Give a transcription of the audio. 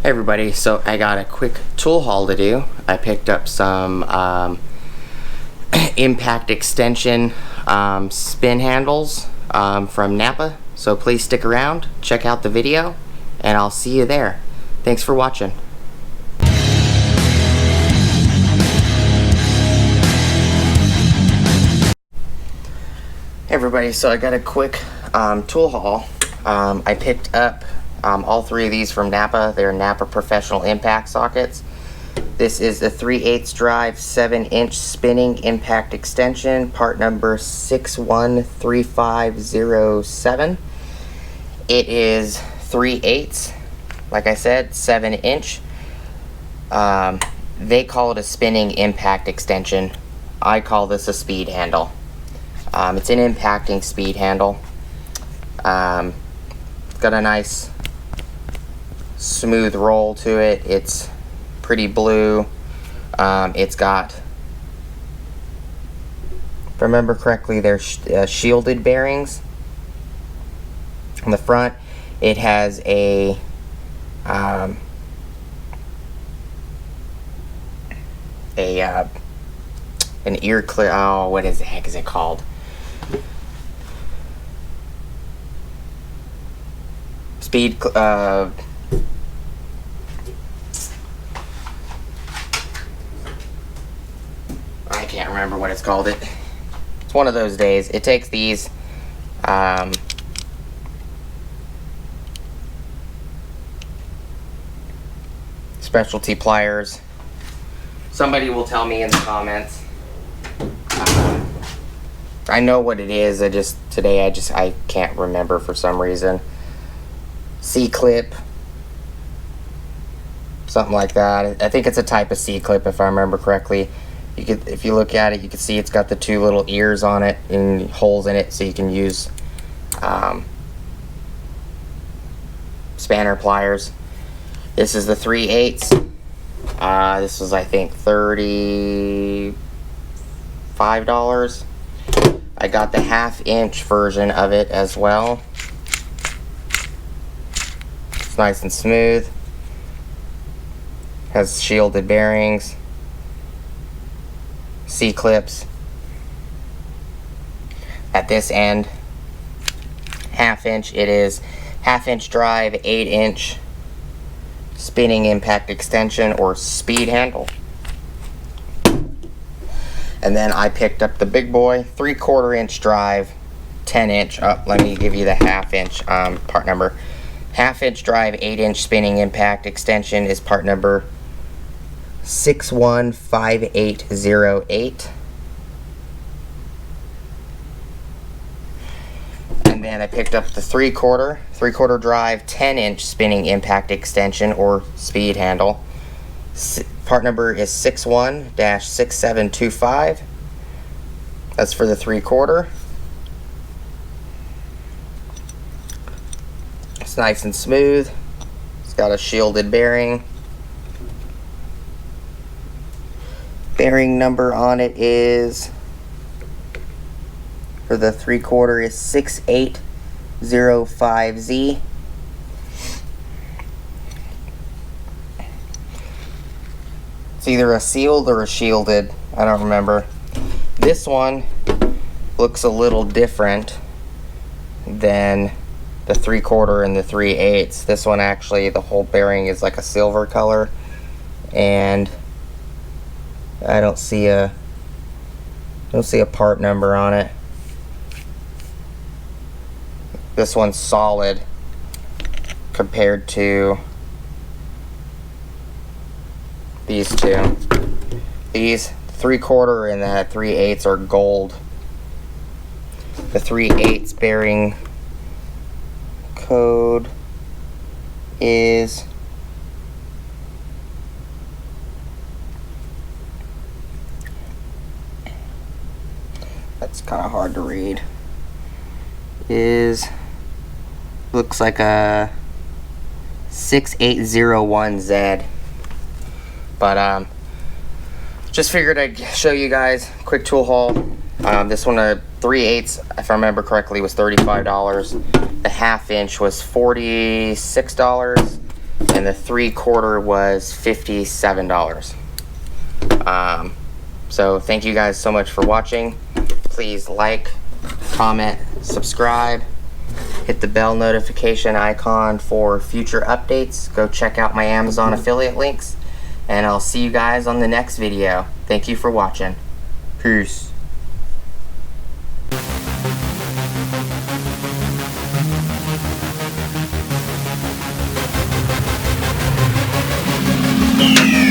Hey everybody, so I got a quick tool haul to do. I picked up some impact extension spin handles from Napa, so please stick around, check out the video, and I'll see you there. Thanks for watching. Hey everybody, so I got a quick tool haul. I picked up all three of these from Napa. They're Napa professional impact sockets. This is the 3/8 drive 7-inch spinning impact extension, part number 613507. It is 3/8, like I said, 7-inch. They call it a spinning impact extension. I call this a speed handle. It's an impacting speed handle. It's got a nice smooth roll to it. It's pretty blue. It's got, if I remember correctly, they're shielded bearings on the front. It has an ear clear. Oh, what is the heck is it called? Speed. I can't remember what it's called. It's one of those days. It takes these specialty pliers. Somebody will tell me in the comments. I know what it is. I can't remember for some reason. C-clip, something like that. I think it's a type of C-clip if I remember correctly. If you look at it, you can see it's got the two little ears on it and holes in it, so you can use spanner pliers. This is the 3/8. This was, I think, $35. I got the 1/2-inch version of it as well. It's nice and smooth. Has shielded bearings. C-clips at this end. 1/2-inch. It is 1/2-inch drive, 8-inch spinning impact extension or speed handle. And then I picked up the big boy, 3/4-inch drive, 10-inch. Let me give you the 1/2-inch part number. 1/2-inch drive, 8-inch spinning impact extension is part number 615808. And then I picked up the 3/4 drive 10-inch spinning impact extension or speed handle. Part number is 61-6725. That's for the 3/4. It's nice and smooth. It's got a shielded bearing. Bearing number on it is, for the 3/4, is 6805Z. It's either a sealed or a shielded. I don't remember. This one looks a little different than the 3/4 and the 3/8. This one actually, the whole bearing is like a silver color, and I don't see a part number on it. This one's solid compared to these two. These 3/4 and the 3/8 are gold. The 3/8 bearing code is that's kind of hard to read. Looks like a 6801Z. But just figured I'd show you guys quick tool haul. This one, 3/8, if I remember correctly, was $35. The 1/2 inch was $46. and the 3/4 was $57. So thank you guys so much for watching. Please like, comment, subscribe, hit the bell notification icon for future updates. Go check out my Amazon affiliate links, and I'll see you guys on the next video. Thank you for watching. Peace. Yeah.